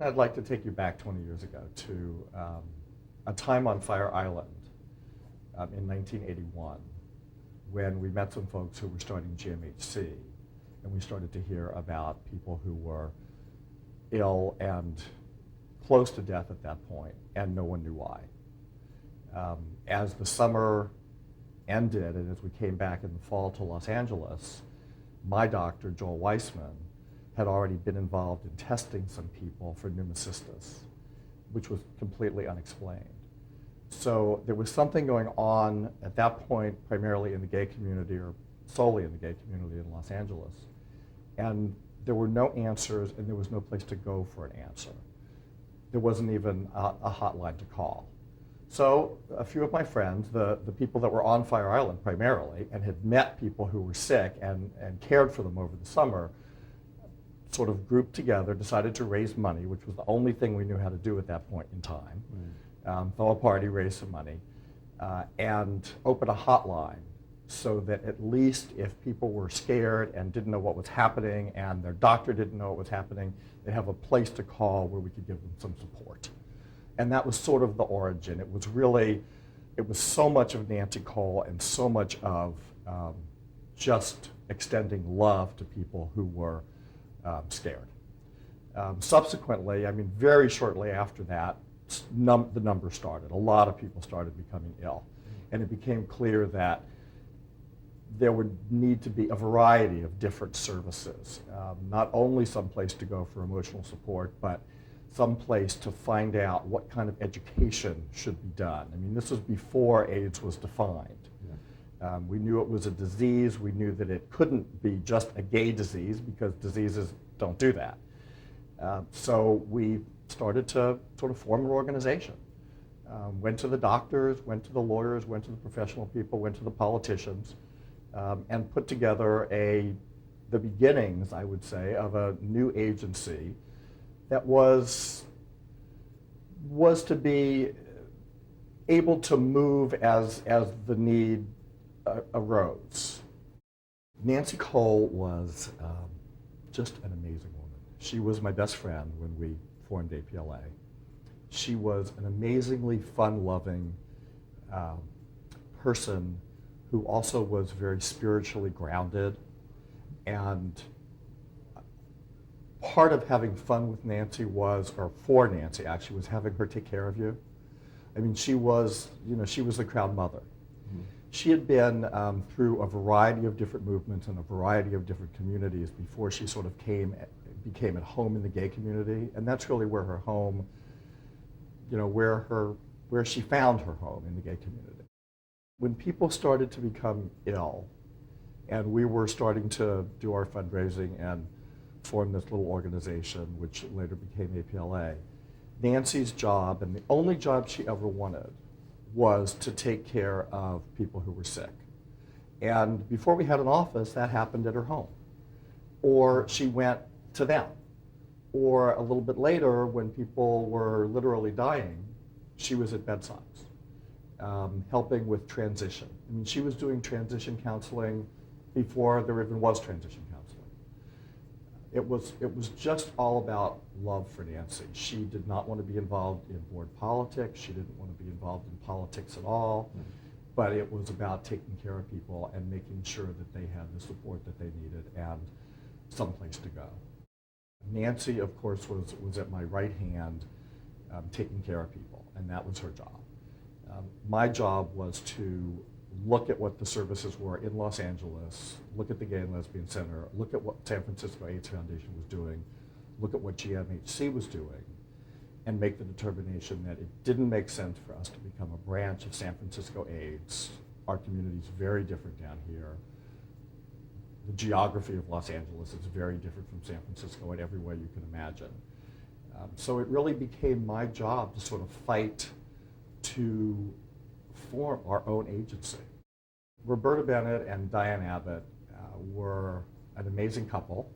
I'd like to take you back 20 years ago to a time on Fire Island in 1981 when we met some folks who were starting GMHC, and we started to hear about people who were ill and close to death at that point, and no one knew why. As the summer ended and as we came back in the fall to Los Angeles, my doctor, Joel Weissman, had already been involved in testing some people for pneumocystis, which was completely unexplained. So there was something going on at that point, primarily in the gay community or solely in the gay community in Los Angeles. And there were no answers and there was no place to go for an answer. There wasn't even a hotline to call. So a few of my friends, the people that were on Fire Island primarily, and had met people who were sick and cared for them over the summer, sort of grouped together, decided to raise money, which was the only thing we knew how to do at that point in time. Throw a party, raise some money, and open a hotline so that at least if people were scared and didn't know what was happening and their doctor didn't know what was happening, they'd have a place to call where we could give them some support. And that was sort of the origin. It was so much of Nancy Cole and so much of just extending love to people who were scared. Subsequently, I mean, very shortly after that, the numbers started. A lot of people started becoming ill. And it became clear that there would need to be a variety of different services, not only some place to go for emotional support, but some place to find out what kind of education should be done. I mean, this was before AIDS was defined. We knew it was a disease. We knew that it couldn't be just a gay disease because diseases don't do that. So we started to sort of form an organization. Went to the doctors, went to the lawyers, went to the professional people, went to the politicians, and put together the beginnings, I would say, of a new agency that was to be able to move as the need arose. Nancy Cole was just an amazing woman. She was my best friend when we formed APLA. She was an amazingly fun-loving person who also was very spiritually grounded. And part of having fun with Nancy was, or for Nancy actually, was having her take care of you. I mean, she was the Crown Mother. She had been through a variety of different movements and a variety of different communities before she sort of became at home in the gay community, and that's really where her home, where she found her home in the gay community. When people started to become ill, and we were starting to do our fundraising and form this little organization, which later became APLA, Nancy's job, and the only job she ever wanted, was to take care of people who were sick. And before we had an office, that happened at her home. Or she went to them. Or a little bit later, when people were literally dying, she was at bedsides, helping with transition. I mean, she was doing transition counseling before there even was transition counseling. It was just all about love for Nancy. She did not want to be involved in board politics. She didn't want to be involved in politics at all. But it was about taking care of people and making sure that they had the support that they needed and some place to go. Nancy, of course, was at my right hand taking care of people, and that was her job. My job was to look at what the services were in Los Angeles, look at the Gay and Lesbian Center, look at what San Francisco AIDS Foundation was doing, look at what GMHC was doing, and make the determination that it didn't make sense for us to become a branch of San Francisco AIDS. Our community is very different down here. The geography of Los Angeles is very different from San Francisco in every way you can imagine. So it really became my job to sort of fight to form our own agency. Roberta Bennett and Diane Abbott were an amazing couple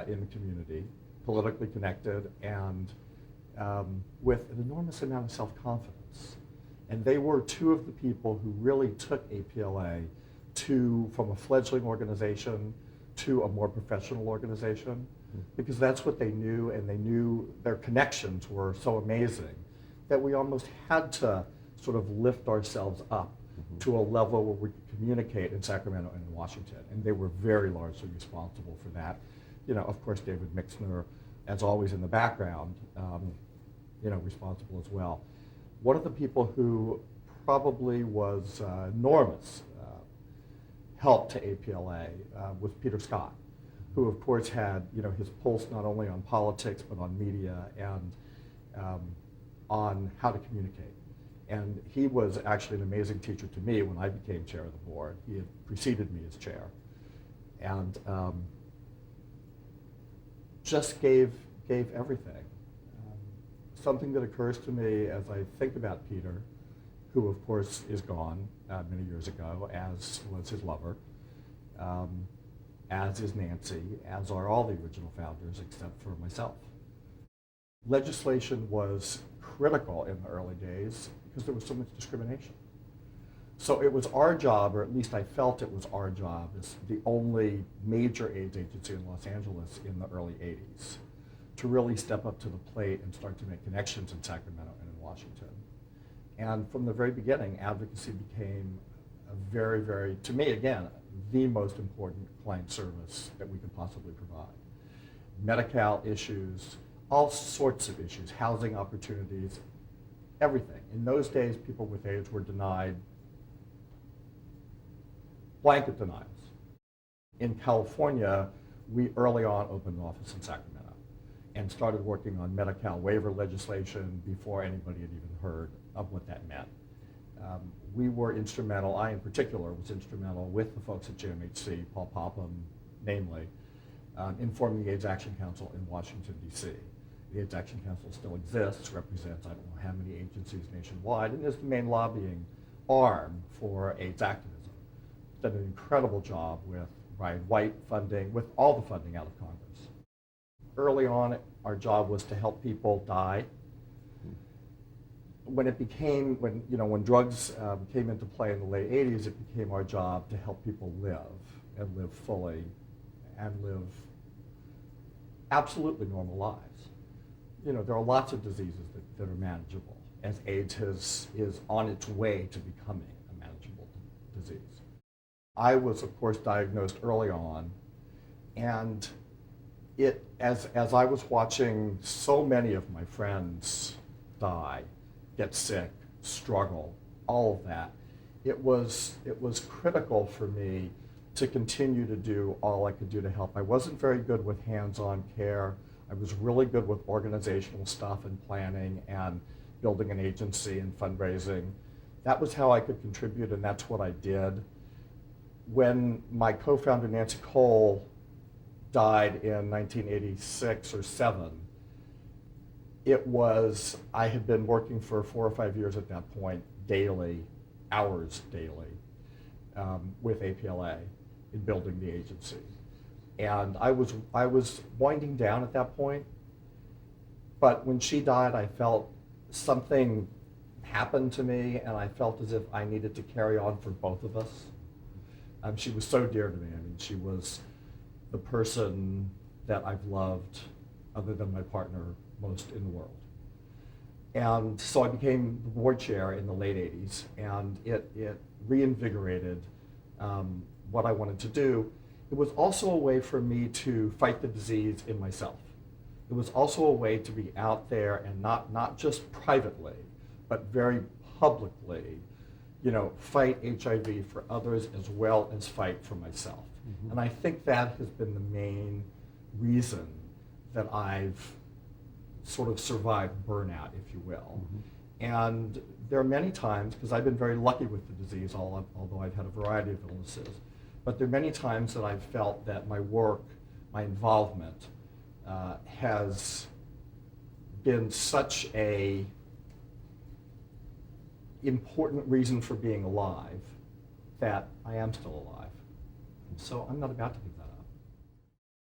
in the community, politically connected, and with an enormous amount of self-confidence. And they were two of the people who really took APLA from a fledgling organization to a more professional organization. because that's what they knew, and they knew their connections were so amazing that we almost had to sort of lift ourselves up to a level where we could communicate in Sacramento and in Washington, and they were very largely responsible for that. You know, of course, David Mixner, as always in the background, you know, responsible as well. One of the people who probably was enormous help to APLA was Peter Scott, who of course had, you know, his pulse not only on politics but on media and on how to communicate. And he was actually an amazing teacher to me when I became chair of the board. He had preceded me as chair, and just gave everything. Something that occurs to me as I think about Peter, who of course is gone many years ago, as was his lover, as is Nancy, as are all the original founders except for myself. Legislation was critical in the early days because there was so much discrimination. So it was our job, or at least I felt it was our job, as the only major AIDS agency in Los Angeles in the early 80s, to really step up to the plate and start to make connections in Sacramento and in Washington. And from the very beginning, advocacy became a very, very, to me again, the most important client service that we could possibly provide. Medi-Cal issues, all sorts of issues, housing opportunities, everything. In those days, people with AIDS were denied blanket denials. In California, we early on opened an office in Sacramento and started working on Medi-Cal waiver legislation before anybody had even heard of what that meant. We were instrumental, I in particular was instrumental with the folks at GMHC, Paul Popham namely, in forming the AIDS Action Council in Washington, D.C. The AIDS Action Council still exists, represents I don't know how many agencies nationwide, and is the main lobbying arm for AIDS activism. Done an incredible job with Ryan White funding, with all the funding out of Congress. Early on, our job was to help people die. When drugs came into play in the late 80s, it became our job to help people live, and live fully, and live absolutely normal lives. You know, there are lots of diseases that are manageable, as AIDS is on its way to becoming a manageable disease. I was, of course, diagnosed early on, and as I was watching so many of my friends die, get sick, struggle, all of that, it was critical for me to continue to do all I could do to help. I wasn't very good with hands-on care. I was really good with organizational stuff and planning and building an agency and fundraising. That was how I could contribute, and that's what I did. When my co-founder Nancy Cole died in 1986 or 7, I had been working for 4 or 5 years at that point, daily, hours daily, with APLA in building the agency. And I was winding down at that point, but when she died, I felt something happened to me, and I felt as if I needed to carry on for both of us. She was so dear to me. I mean, she was the person that I've loved, other than my partner, most in the world. And so I became the board chair in the late 80s, and it reinvigorated what I wanted to do. It was also a way for me to fight the disease in myself. It was also a way to be out there and not just privately, but very publicly, fight HIV for others as well as fight for myself. Mm-hmm. And I think that has been the main reason that I've sort of survived burnout, if you will. Mm-hmm. And there are many times, because I've been very lucky with the disease, although I've had a variety of illnesses, but there are many times that I've felt that my work, my involvement, has been such a important reason for being alive that I am still alive. So I'm not about to give that